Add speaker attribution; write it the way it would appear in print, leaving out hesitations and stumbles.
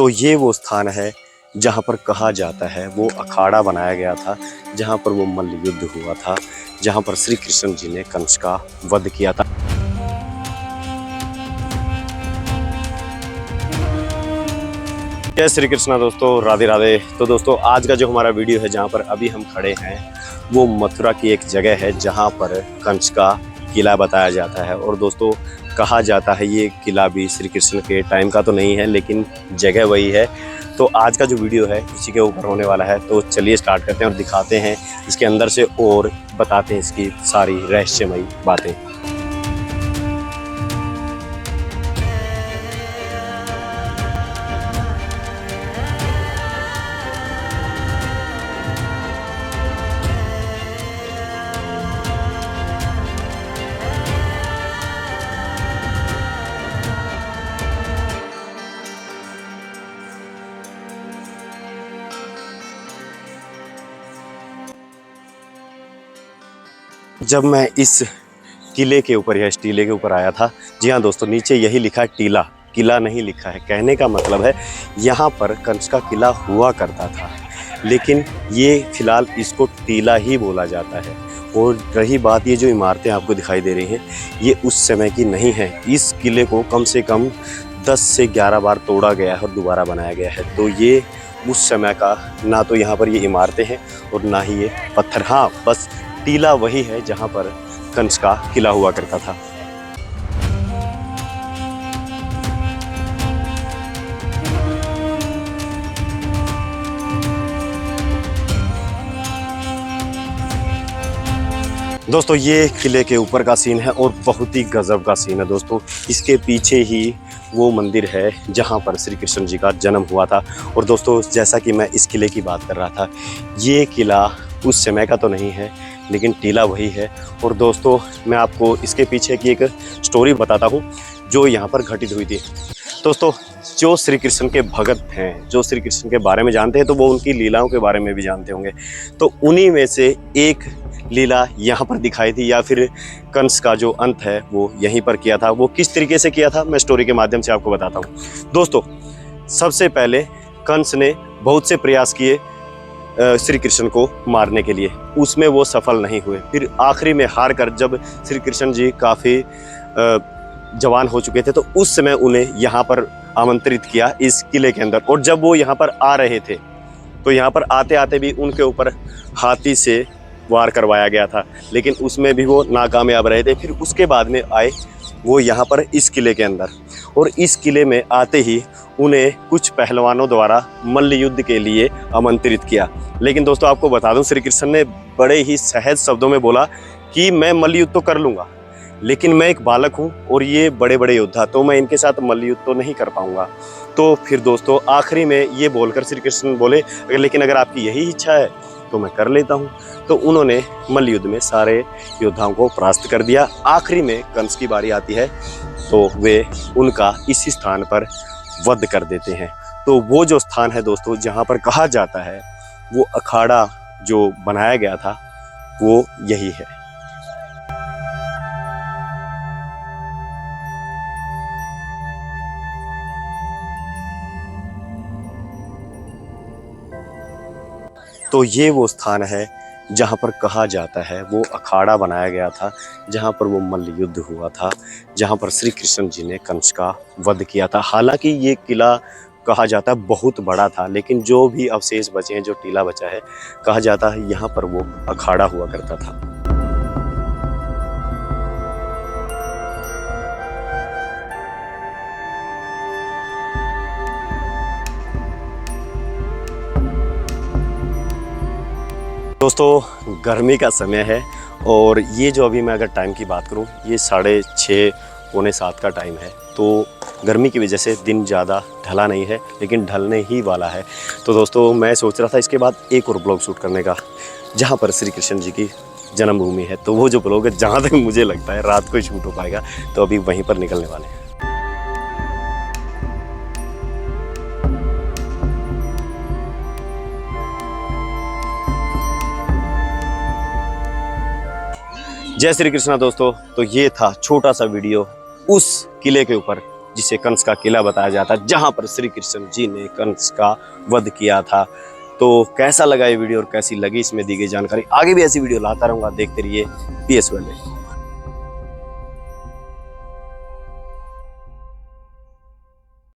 Speaker 1: तो ये वो स्थान है जहाँ पर कहा जाता है वो अखाड़ा बनाया गया था, जहाँ पर वो मल्ल युद्ध हुआ था, जहाँ पर श्री कृष्ण जी ने कंस का वध किया था। जय श्री कृष्णा दोस्तों, राधे राधे। तो दोस्तों आज का जो हमारा वीडियो है, जहाँ पर अभी हम खड़े हैं, वो मथुरा की एक जगह है जहाँ पर कंस का किला बताया जाता है। और दोस्तों कहा जाता है ये किला भी श्री कृष्ण के टाइम का तो नहीं है, लेकिन जगह वही है। तो आज का जो वीडियो है इसी के ऊपर होने वाला है। तो चलिए स्टार्ट करते हैं और दिखाते हैं इसके अंदर से और बताते हैं इसकी सारी रहस्यमयी बातें। जब मैं इस किले के ऊपर या इस टीले के ऊपर आया था, जी हाँ दोस्तों, नीचे यही लिखा है टीला, किला नहीं लिखा है। कहने का मतलब है यहाँ पर कंस का किला हुआ करता था, लेकिन ये फिलहाल इसको टीला ही बोला जाता है। और रही बात, ये जो इमारतें आपको दिखाई दे रही हैं, ये उस समय की नहीं है। इस किले को कम से कम 10 से 11 बार तोड़ा गया है और दोबारा बनाया गया है। तो ये उस समय का ना तो यहाँ पर ये इमारतें हैं और ना ही ये पत्थर। हाँ, बस टीला वही है जहाँ पर कंस का किला हुआ करता था। दोस्तों ये किले के ऊपर का सीन है और बहुत ही गजब का सीन है दोस्तों। इसके पीछे ही वो मंदिर है जहाँ पर श्री कृष्ण जी का जन्म हुआ था। और दोस्तों जैसा कि मैं इस किले की बात कर रहा था, ये किला उस समय का तो नहीं है, लेकिन टीला वही है। और दोस्तों मैं आपको इसके पीछे की एक स्टोरी बताता हूँ जो यहाँ पर घटित हुई थी। दोस्तों जो श्री कृष्ण के भगत हैं, जो श्री कृष्ण के बारे में जानते हैं, तो वो उनकी लीलाओं के बारे में भी जानते होंगे। तो उन्हीं में से एक लीला यहाँ पर दिखाई थी, या फिर कंस का जो अंत है वो यहीं पर किया था। वो किस तरीके से किया था मैं स्टोरी के माध्यम से आपको बताता हूँ। दोस्तों सबसे पहले कंस ने बहुत से प्रयास किए श्री कृष्ण को मारने के लिए, उसमें वो सफल नहीं हुए। फिर आखिरी में हार कर जब श्री कृष्ण जी काफ़ी जवान हो चुके थे, तो उस समय उन्हें यहाँ पर आमंत्रित किया इस किले के अंदर। और जब वो यहाँ पर आ रहे थे, तो यहाँ पर आते आते भी उनके ऊपर हाथी से वार करवाया गया था, लेकिन उसमें भी वो नाकामयाब रहे थे। फिर उसके बाद में आए वो यहाँ पर इस किले के अंदर, और इस किले में आते ही उन्हें कुछ पहलवानों द्वारा मल्ल युद्ध के लिए आमंत्रित किया। लेकिन दोस्तों आपको बता दूं, श्री कृष्ण ने बड़े ही सहज शब्दों में बोला कि मैं मल्ल युद्ध तो कर लूँगा, लेकिन मैं एक बालक हूँ और ये बड़े बड़े योद्धा, तो मैं इनके साथ मल्ल युद्ध तो नहीं कर पाऊँगा। तो फिर दोस्तों आखिरी में ये बोलकर श्री कृष्ण बोले, लेकिन अगर आपकी यही इच्छा है तो मैं कर लेता हूँ। तो उन्होंने मल्ल युद्ध में सारे योद्धाओं को परास्त कर दिया। आखिरी में कंस की बारी आती है, तो वे उनका इसी स्थान पर वध कर देते हैं। तो वो जो स्थान है दोस्तों, जहाँ पर कहा जाता है वो अखाड़ा जो बनाया गया था, वो यही है। तो ये वो स्थान है जहाँ पर कहा जाता है वो अखाड़ा बनाया गया था, जहाँ पर वो मल्ल युद्ध हुआ था, जहाँ पर श्री कृष्ण जी ने कंस का वध किया था। हालांकि ये किला कहा जाता है बहुत बड़ा था, लेकिन जो भी अवशेष बचे हैं, जो टीला बचा है, कहा जाता है यहाँ पर वो अखाड़ा हुआ करता था। दोस्तों गर्मी का समय है, और ये जो अभी मैं अगर टाइम की बात करूं, ये 6:30 पौने 7 का टाइम है। तो गर्मी की वजह से दिन ज़्यादा ढला नहीं है, लेकिन ढलने ही वाला है। तो दोस्तों मैं सोच रहा था इसके बाद एक और ब्लॉग शूट करने का, जहाँ पर श्री कृष्ण जी की जन्मभूमि है। तो वो जो ब्लॉग है, जहाँ तक मुझे लगता है रात को ही शूट हो पाएगा, तो अभी वहीं पर निकलने वाले हैं। जय श्री कृष्णा दोस्तों। तो ये था छोटा सा वीडियो उस किले के ऊपर जिसे कंस का किला बताया जाता है, जहाँ पर श्री कृष्ण जी ने कंस का वध किया था। तो कैसा लगा ये वीडियो और कैसी लगी इसमें दी गई जानकारी, आगे भी ऐसी वीडियो लाता रहूँगा, देखते रहिए PS वर्ल्ड।